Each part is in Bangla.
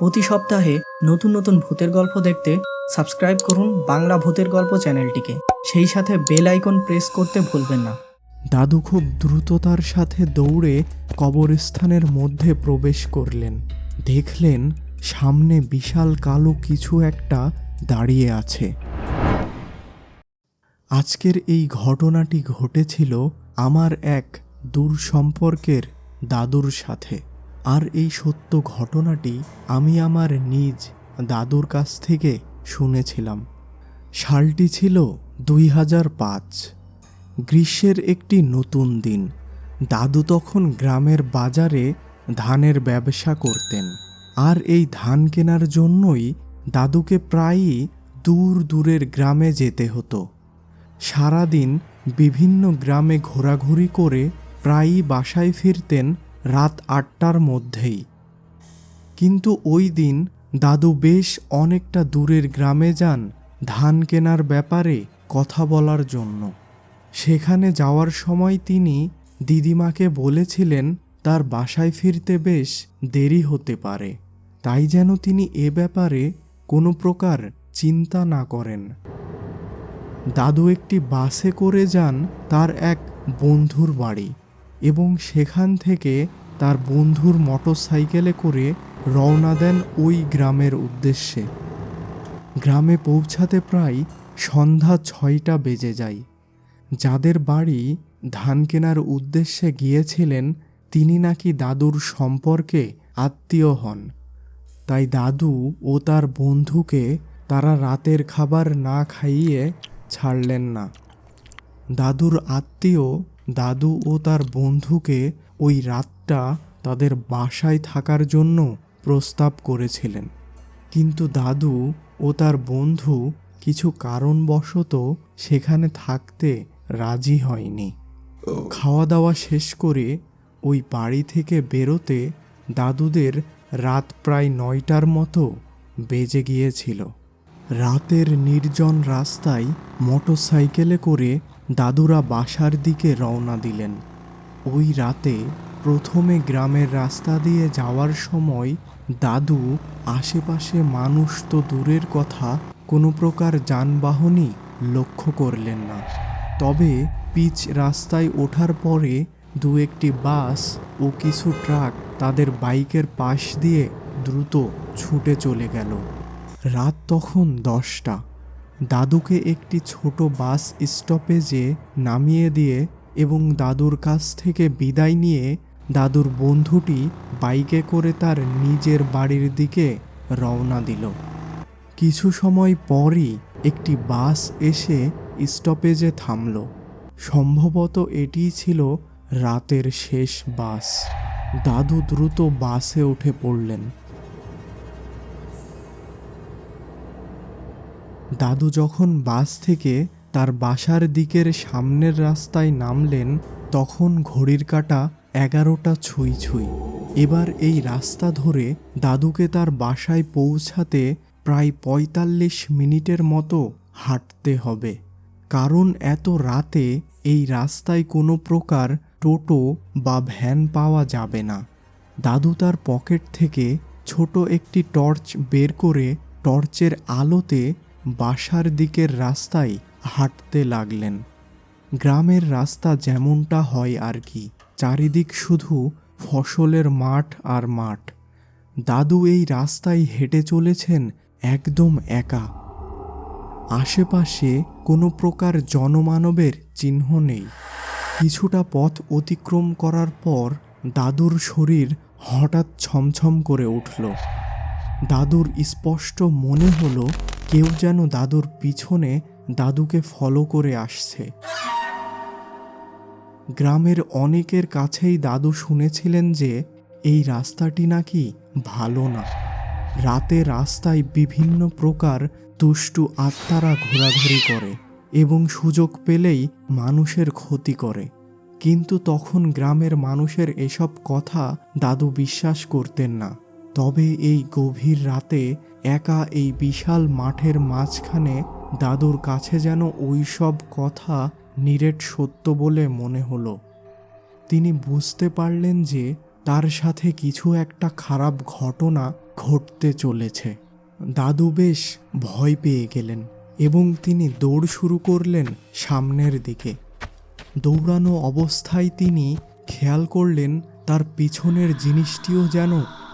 প্রতি সপ্তাহে নতুন নতুন ভূতের গল্প দেখতে সাবস্ক্রাইব করুন বাংলা ভূতের গল্প চ্যানেলটিকে। সেই সাথে বেল আইকন প্রেস করতে ভুলবেন না। দাদু খুব দ্রুততার সাথে দৌড়ে কবরস্থানের মধ্যে প্রবেশ করলেন। দেখলেন সামনে বিশাল কালো কিছু একটা দাঁড়িয়ে আছে। আজকের এই ঘটনাটি ঘটেছিল আমার এক দূর সম্পর্কের দাদুর সাথে। আর এই সত্য ঘটনাটি আমি আমার নিজ দাদুর কাছ থেকে শুনেছিলাম। সালটি ছিল 2005। গ্রীষ্মের একটি নতুন দিন। দাদু তখন গ্রামের বাজারে ধানের ব্যবসা করতেন। আর এই ধান কেনার জন্যই দাদুকে প্রায়ই দূর দূরের গ্রামে যেতে হতো। সারাদিন বিভিন্ন গ্রামে ঘোরাঘুরি করে প্রায়ই বাসায় ফিরতেন রাত 8টার মধ্যেই। কিন্তু ওই দিন দাদু বেশ অনেকটা দূরের গ্রামে যান ধান কেনার ব্যাপারে কথা বলার জন্য। সেখানে যাওয়ার সময় তিনি দিদিমাকে বলেছিলেন তার বাসায় ফিরতে বেশ দেরি হতে পারে, তাই যেন তিনি এ ব্যাপারে কোনো প্রকার চিন্তা না করেন। দাদু একটি বাসে করে যান তার এক বন্ধুর বাড়ি এবং সেখান থেকে তার বন্ধুর মোটরসাইকেলে করে রওনা দেন ওই গ্রামের উদ্দেশ্যে। গ্রামে পৌঁছাতে প্রায় সন্ধ্যা 6টা বেজে যায়। যাদের বাড়ি ধান কেনার উদ্দেশ্যে গিয়েছিলেন তিনি নাকি দাদুর সম্পর্কে আত্মীয় হন। তাই দাদু ও তার বন্ধুকে তারা রাতের খাবার না খাইয়ে ছাড়লেন না। দাদুর আত্মীয় দাদু ও তার বন্ধুকে ওই রাতটা তাদের বাসায় থাকার জন্য প্রস্তাব করেছিলেন। কিন্তু দাদু ও তার বন্ধু কিছু কারণবশত সেখানে থাকতে রাজি হয়নি। খাওয়া দাওয়া শেষ করে ওই বাড়ি থেকে বেরোতে দাদুদের রাত প্রায় 9টার মতো বেজে গিয়েছিল। রাতের নির্জন রাস্তায় মোটরসাইকেলে করে দাদুরা বাসার দিকে রওনা দিলেন। ওই রাতে প্রথমে গ্রামের রাস্তা দিয়ে যাওয়ার সময় দাদু আশেপাশে মানুষ তো দূরের কথা কোনো প্রকার যানবাহনই লক্ষ্য করলেন না। তবে পিচ রাস্তায় ওঠার পরে দু একটি বাস ও কিছু ট্রাক তাদের বাইকের পাশ দিয়ে দ্রুত ছুটে চলে গেল। রাত তখন 10টা। দাদুকে একটি ছোট বাস স্টপেজে নামিয়ে দিয়ে এবং দাদুর কাছ থেকে বিদায় নিয়ে দাদুর বন্ধুটি বাইকে করে তার নিজের বাড়ির দিকে রওনা দিল। কিছু সময় পরই একটি বাস এসে স্টপেজে থামল। সম্ভবত এটিই ছিল রাতের শেষ বাস। দাদু দ্রুত বাসে উঠে পড়লেন। দাদু যখন বাস থেকে তার বাসার দিকের সামনের রাস্তায় নামলেন তখন ঘড়ির কাঁটা 11টা ছুঁই ছুঁই। এবার এই রাস্তা ধরে দাদুকে তার বাসায় পৌঁছাতে প্রায় 45 মিনিটের মতো হাঁটতে হবে। কারণ এত রাতে এই রাস্তায় কোনো প্রকার টোটো বা ভ্যান পাওয়া যাবে না। দাদু তার পকেট থেকে ছোট একটি টর্চ বের করে টর্চের আলোতে বাসার দিকের রাস্তায় হাঁটতে লাগলেন। গ্রামের রাস্তা যেমনটা হয় আর কি, চারিদিক শুধু ফসলের মাঠ আর মাঠ। দাদু এই রাস্তায় হেঁটে চলেছেন একদম একা। আশেপাশে কোনো প্রকার জনমানবের চিহ্ন নেই। কিছুটা পথ অতিক্রম করার পর দাদুর শরীর হঠাৎ ছমছম করে উঠল। দাদুর স্পষ্ট মনে হলো কেউ যেন দাদুর পিছনে দাদুকে ফলো করে আসছে। গ্রামের অনেকের কাছেই দাদু শুনেছিলেন যে এই রাস্তাটি নাকি ভালো না। রাতে রাস্তায় বিভিন্ন প্রকার দুষ্টু আত্মারা ঘোরাঘুরি করে এবং সুযোগ পেলেই মানুষের ক্ষতি করে। কিন্তু তখন গ্রামের মানুষের এসব কথা দাদু বিশ্বাস করতেন না। তবে এই গভীর রাতে একা এই বিশাল মাঠের মাঝখানে দাদুর কাছে যেন ওই সব কথা নিরেট সত্য বলে মনে হলো। তিনি বুঝতে পারলেন যে তার সাথে কিছু একটা খারাপ ঘটনা ঘটতে চলেছে। দাদু বেশ ভয় পেয়ে গেলেন এবং তিনি দৌড় শুরু করলেন সামনের দিকে। দৌড়ানো অবস্থায় তিনি খেয়াল করলেন তার পিছনের জিনিসটিও যেন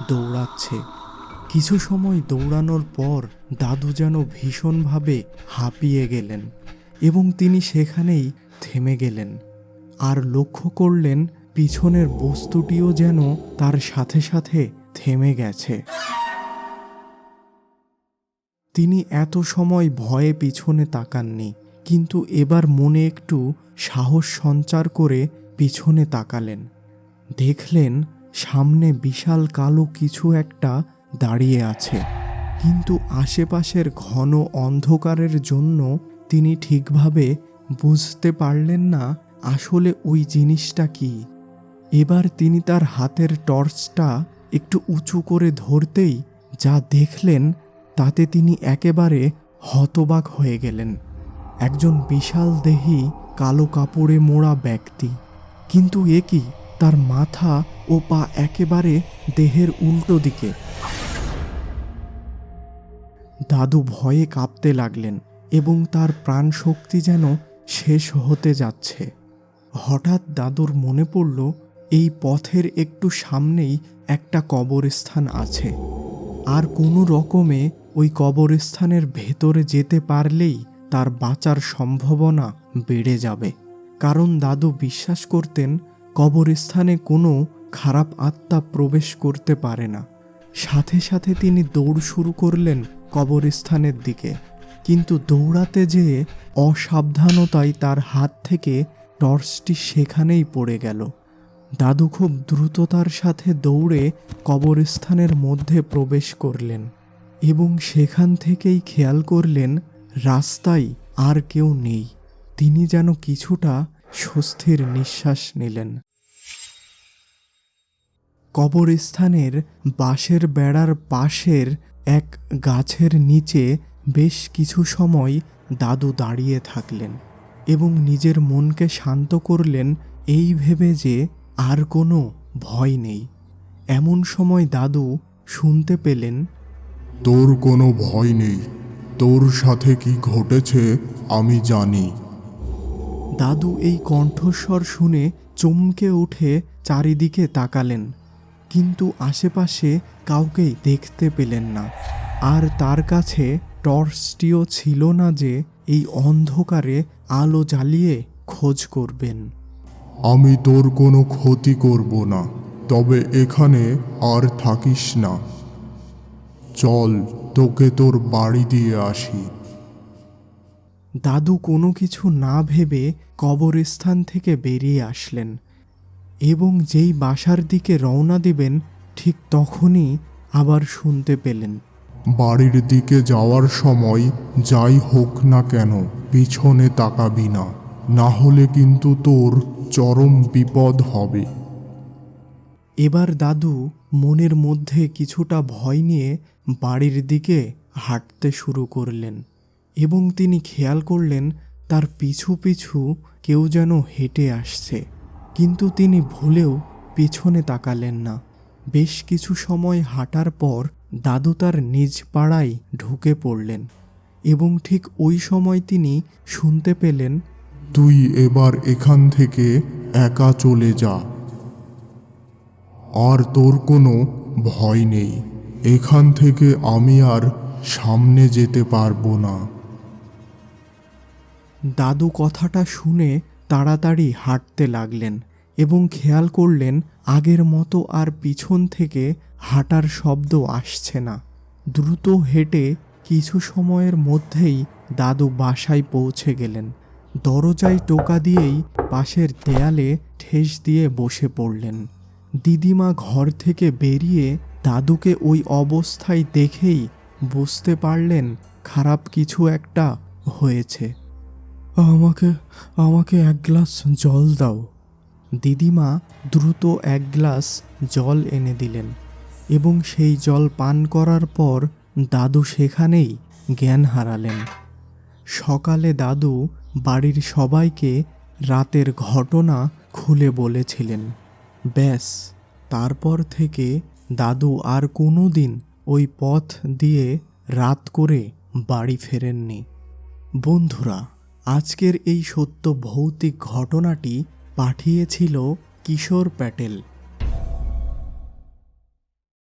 দৌড়াচ্ছে। কিছু সময় দৌড়ানোর পর দাদু যেন ভীষণভাবে হাঁপিয়ে গেলেন এবং তিনি সেখানেই থেমে গেলেন আর লক্ষ্য করলেন পিছনের বস্তুটিও যেন তার সাথে সাথে থেমে গেছে। তিনি এত সময় ভয়ে পিছনে তাকাননি, কিন্তু এবার মনে একটু সাহস সঞ্চার করে পিছনে তাকালেন। দেখলেন সামনে বিশাল কালো কিছু একটা দাঁড়িয়ে আছে, কিন্তু আশেপাশের ঘন অন্ধকারের জন্য তিনি ঠিকভাবে বুঝতে পারলেন না আসলে ওই জিনিসটা কি। এবার তিনি তার হাতের টর্চটা একটু উঁচু করে ধরতেই যা দেখলেন তাতে তিনি একেবারে হতবাক হয়ে গেলেন। একজন বিশাল দেহী কালো কাপড়ে মোড়া ব্যক্তি, কিন্তু এ কি, তার মাথা ও পা একেবারে দেহের উল্টো দিকে। দাদু ভয়ে কাঁপতে লাগলেন এবং তার প্রাণ শক্তি যেন শেষ হতে যাচ্ছে। হঠাৎ দাদুর মনে পড়ল এই পথের একটু সামনেই একটা কবরস্থান আছে, আর কোনো রকমে ওই কবরস্থানের ভেতরে যেতে পারলেই তার বাঁচার সম্ভাবনা বেড়ে যাবে। কারণ দাদু বিশ্বাস করতেন কবরস্থানে কোনো খারাপ আত্মা প্রবেশ করতে পারে না। সাথে সাথে তিনি দৌড় শুরু করলেন কবরস্থানের দিকে, কিন্তু দৌড়াতে যেয়ে অসাবধানতায় তার হাত থেকে টর্চটি সেখানেই পড়ে গেল। দাদু খুব দ্রুততার সাথে দৌড়ে কবরস্থানের মধ্যে প্রবেশ করলেন এবং সেখান থেকেই খেয়াল করলেন রাস্তায় আর কেউ নেই। তিনি যেন কিছুটা স্বস্তির নিঃশ্বাস নিলেন। কবরস্থানের বাঁশের বেড়ার পাশের এক গাছের নিচে বেশ কিছু সময় দাদু দাঁড়িয়ে থাকলেন এবং নিজের মনকে শান্ত করলেন এই ভেবে যে আর কোনো ভয় নেই। এমন সময় দাদু শুনতে পেলেন, তোর কোনো ভয় নেই, তোর সাথে কি ঘটেছে আমি জানি। দাদু এই কণ্ঠস্বর শুনে চমকে উঠে চারিদিকে তাকালেন, কিন্তু আশেপাশে কাউকেই দেখতে পেলেন না। আর তার কাছে টর্চটিও ছিল না যে এই অন্ধকারে আলো জ্বালিয়ে খোঁজ করবেন। আমি তোর কোনো ক্ষতি করব না, তবে এখানে আর থাকিস না। চল তোকে তোর বাড়ি দিয়ে আসি। দাদু কোনো কিছু না ভেবে কবরস্থান থেকে বেরিয়ে আসলেন এবং যেই বাসার দিকে রওনা দিবেন ঠিক তখনই আবার শুনতে পেলেন, বাড়ির দিকে যাওয়ার সময় যাই হোক না কেন পিছনে তাকাবি না, না হলে কিন্তু তোর চরম বিপদ হবে। এবার দাদু মনের মধ্যে কিছুটা ভয় নিয়ে বাড়ির দিকে হাঁটতে শুরু করলেন এবং তিনি খেয়াল করলেন তার পিছু পিছু কেউ যেন হেঁটে আসছে, কিন্তু তিনি ভুলেও পিছনে তাকালেন না। বেশ কিছু সময় হাঁটার পর দাদু তার নিজ পাড়ায় ঢুকে পড়লেন এবং ঠিক ওই সময় তিনি শুনতে পেলেন, তুই এবার এখান থেকে একা চলে যা, আর তোর কোনো ভয় নেই। এখান থেকে আমি আর সামনে যেতে পারবো না। দাদু কথাটা শুনে তাড়াতাড়ি হাঁটতে লাগলেন এবং খেয়াল করলেন আগের মতো আর পিছন থেকে হাঁটার শব্দ আসছে না। দ্রুত হেঁটে কিছু সময়ের মধ্যেই দাদু বাসায় পৌঁছে গেলেন। দরজায় টোকা দিয়েই পাশের দেয়ালে ঠেস দিয়ে বসে পড়লেন। দিদিমা ঘর থেকে বেরিয়ে দাদুকে ওই অবস্থায় দেখেই বুঝতে পারলেন খারাপ কিছু একটা হয়েছে। আমাকে এক গ্লাস জল দাও। দিদিমা দ্রুত এক গ্লাস জল এনে দিলেন এবং সেই জল পান করার পর দাদু সেখানেই জ্ঞান হারালেন। সকালে দাদু বাড়ির সবাইকে রাতের ঘটনা খুলে বলেছিলেন। ব্যাস, তারপর থেকে দাদু আর কোনো দিন ওই পথ দিয়ে রাত করে বাড়ি ফেরেননি। বন্ধুরা, আজকের এই সত্য ভৌতিক ঘটনাটি পাঠিয়েছিল কিশোর প্যাটেল।